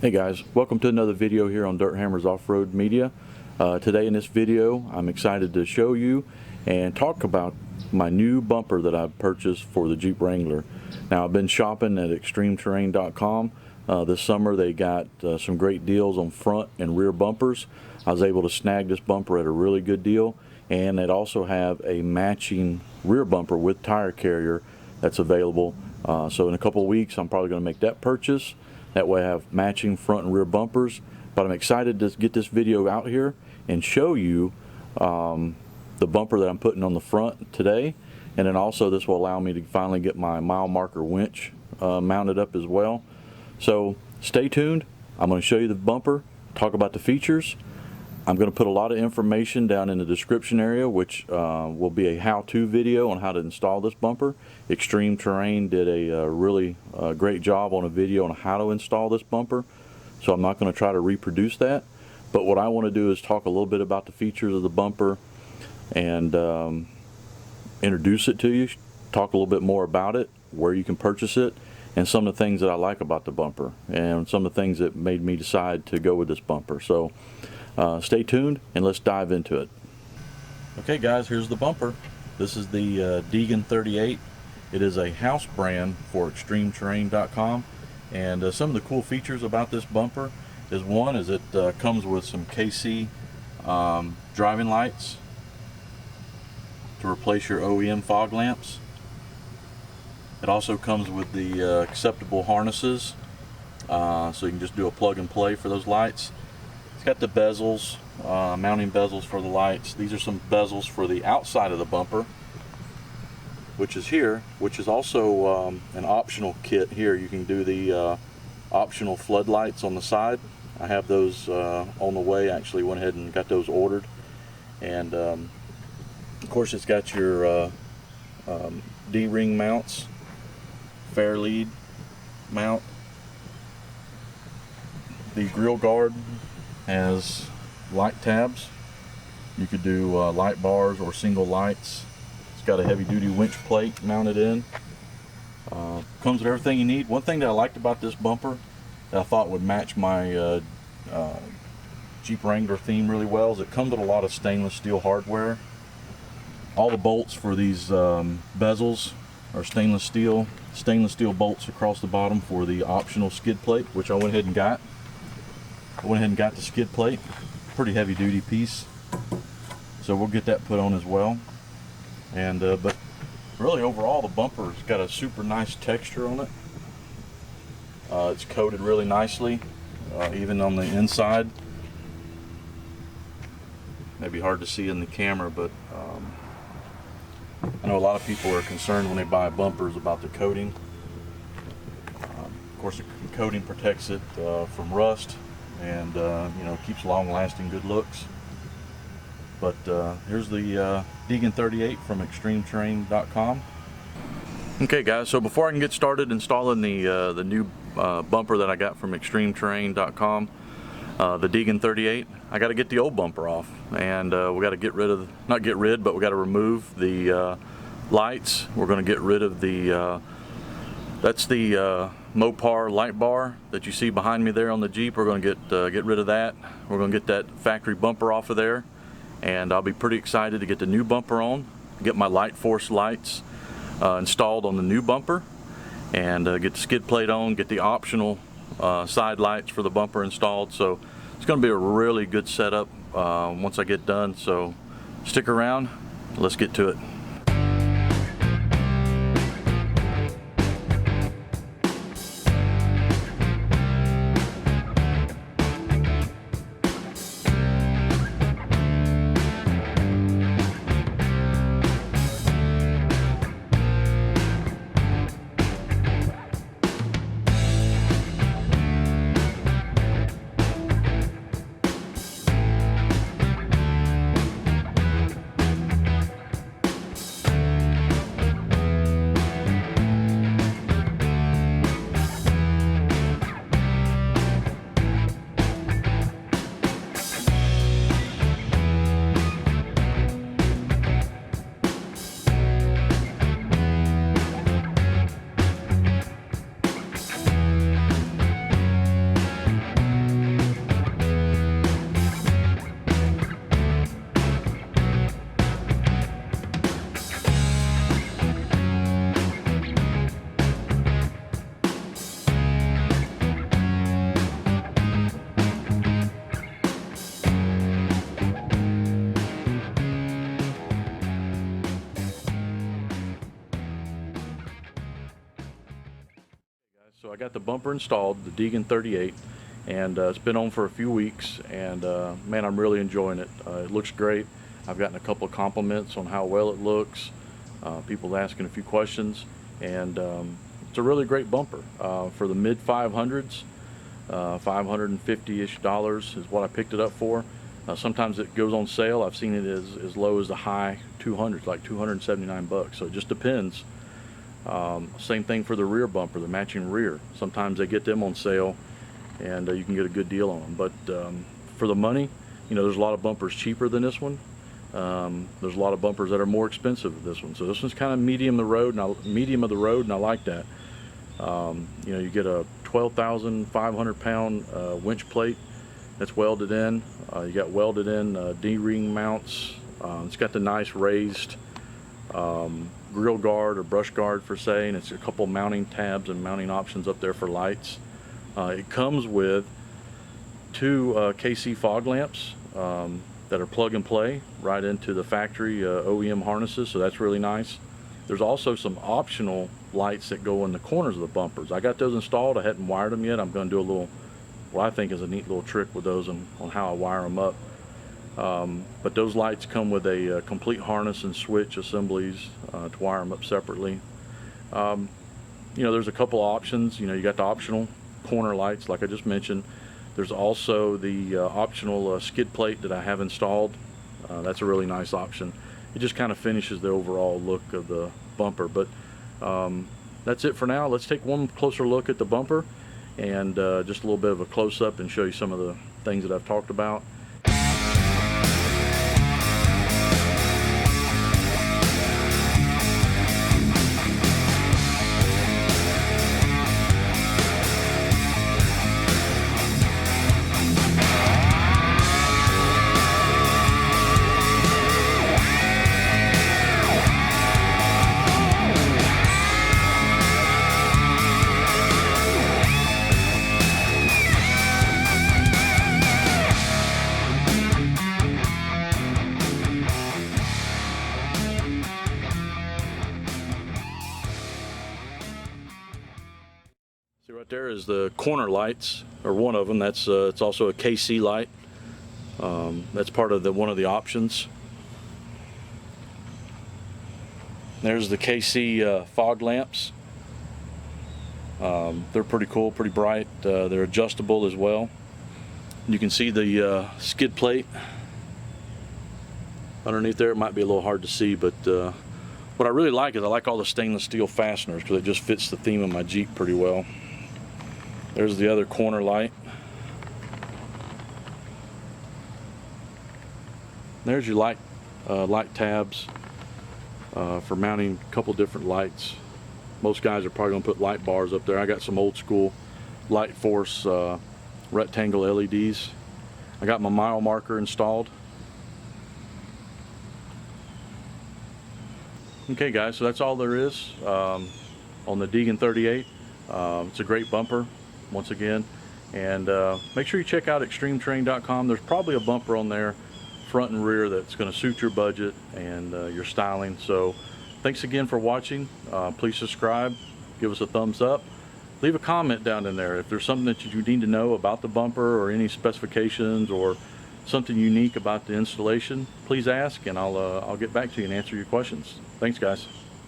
Hey guys, welcome to another video here on Dirt Hammers Off-Road Media. Today in this video I'm excited to show you and talk about my new bumper that I've purchased for the Jeep Wrangler. Now I've been shopping at extremeterrain.com. This summer they got some great deals on front and rear bumpers. I was able to snag this bumper at a really good deal, and they also have a matching rear bumper with tire carrier that's available. So in a couple of weeks I'm probably going to make that purchase. That way I have matching front and rear bumpers. But I'm excited to get this video out here and show you the bumper that I'm putting on the front today. And then also this will allow me to finally get my mile marker winch mounted up as well. So stay tuned. I'm going to show you the bumper, talk about the features. I'm going to put a lot of information down in the description area, which will be a how-to video on how to install this bumper. Extreme Terrain did a really great job on a video on how to install this bumper, so I'm not going to try to reproduce that. But what I want to do is talk a little bit about the features of the bumper and introduce it to you, talk a little bit more about it, where you can purchase it, and some of the things that I like about the bumper, and some of the things that made me decide to go with this bumper. So stay tuned and let's dive into it. Okay guys, here's the bumper. This is the Deegan 38. It is a house brand for extremeterrain.com, and some of the cool features about this bumper is one is it comes with some KC driving lights to replace your OEM fog lamps. It also comes with the acceptable harnesses, so you can just do a plug and play for those lights. It's got the bezels, mounting bezels for the lights. These are some bezels for the outside of the bumper, which is here, which is also an optional kit here. You can do the optional floodlights on the side. I have those on the way. Actually went ahead and got those ordered. And of course it's got your D-ring mounts, fair lead mount. The grill guard has light tabs. You could do light bars or single lights. It's got a heavy duty winch plate mounted in. Comes with everything you need. One thing that I liked about this bumper that I thought would match my Jeep Wrangler theme really well is it comes with a lot of stainless steel hardware. All the bolts for these bezels are stainless steel bolts across the bottom for the optional skid plate, which I went ahead and got. I went ahead and got the skid plate. Pretty heavy duty piece, so we'll get that put on as well. And but really overall the bumper's got a super nice texture on it. It's coated really nicely, even on the inside. Maybe hard to see in the camera, but I know a lot of people are concerned when they buy bumpers about the coating. Of course the coating protects it from rust, and you know, keeps long-lasting good looks. But here's the Deegan 38 from extremeterrain.com. Okay guys, so before I can get started installing the new bumper that I got from extremeterrain.com, the Deegan 38, I got to get the old bumper off, and we got to get rid of, not get rid, but we got to remove the lights. We're going to get rid of the that's the Mopar light bar that you see behind me there on the Jeep. We're going to get rid of that. We're going to get that factory bumper off of there, and I'll be pretty excited to get the new bumper on, get my Light Force lights installed on the new bumper, and get the skid plate on, get the optional side lights for the bumper installed. So it's going to be a really good setup once I get done. So stick around, let's get to it. So I got the bumper installed, the Deegan 38, and it's been on for a few weeks, and man, I'm really enjoying it. It looks great. I've gotten a couple of compliments on how well it looks. People asking a few questions, and it's a really great bumper for the mid 500s. $550-ish is what I picked it up for. Sometimes it goes on sale. I've seen it as low as the high 200s, like 279 bucks. So it just depends. Same thing for the rear bumper, the matching rear. Sometimes they get them on sale, and you can get a good deal on them. But for the money, you know, there's a lot of bumpers cheaper than this one. There's a lot of bumpers that are more expensive than this one. So this one's kind of medium of the road, and I like that. You know, you get a 12,500 pound winch plate that's welded in. You got welded in D-ring mounts. It's got the nice raised grill guard or brush guard for say, and it's a couple mounting tabs and mounting options up there for lights. It comes with two KC fog lamps that are plug and play right into the factory OEM harnesses, so that's really nice. There's also some optional lights that go in the corners of the bumpers. I got those installed. I hadn't wired them yet. I'm going to do a little, what I think is a neat little trick with those on how I wire them up. But those lights come with a complete harness and switch assemblies to wire them up separately. You know, there's a couple options. You know, you got the optional corner lights like I just mentioned. There's also the optional skid plate that I have installed. That's a really nice option. It just kind of finishes the overall look of the bumper. But that's it for now. Let's take one closer look at the bumper and just a little bit of a close-up and show you some of the things that I've talked about. See right there is the corner lights, or one of them. That's it's also a KC light. That's part of one of the options. There's the KC fog lamps. They're pretty cool, pretty bright. They're adjustable as well. You can see the skid plate underneath there. It might be a little hard to see, but what I really like is I like all the stainless steel fasteners because it just fits the theme of my Jeep pretty well. There's the other corner light. There's your light tabs for mounting a couple different lights. Most guys are probably going to put light bars up there. I got some old school Light Force rectangle LEDs. I got my mile marker installed. Okay guys, so that's all there is on the Deegan 38. It's a great bumper once again, and make sure you check out extremeterrain.com. There's probably a bumper on there front and rear that's going to suit your budget and your styling. So thanks again for watching. Please subscribe, give us a thumbs up, leave a comment down in there if there's something that you need to know about the bumper or any specifications or something unique about the installation. Please ask, and I'll get back to you and answer your questions. Thanks guys.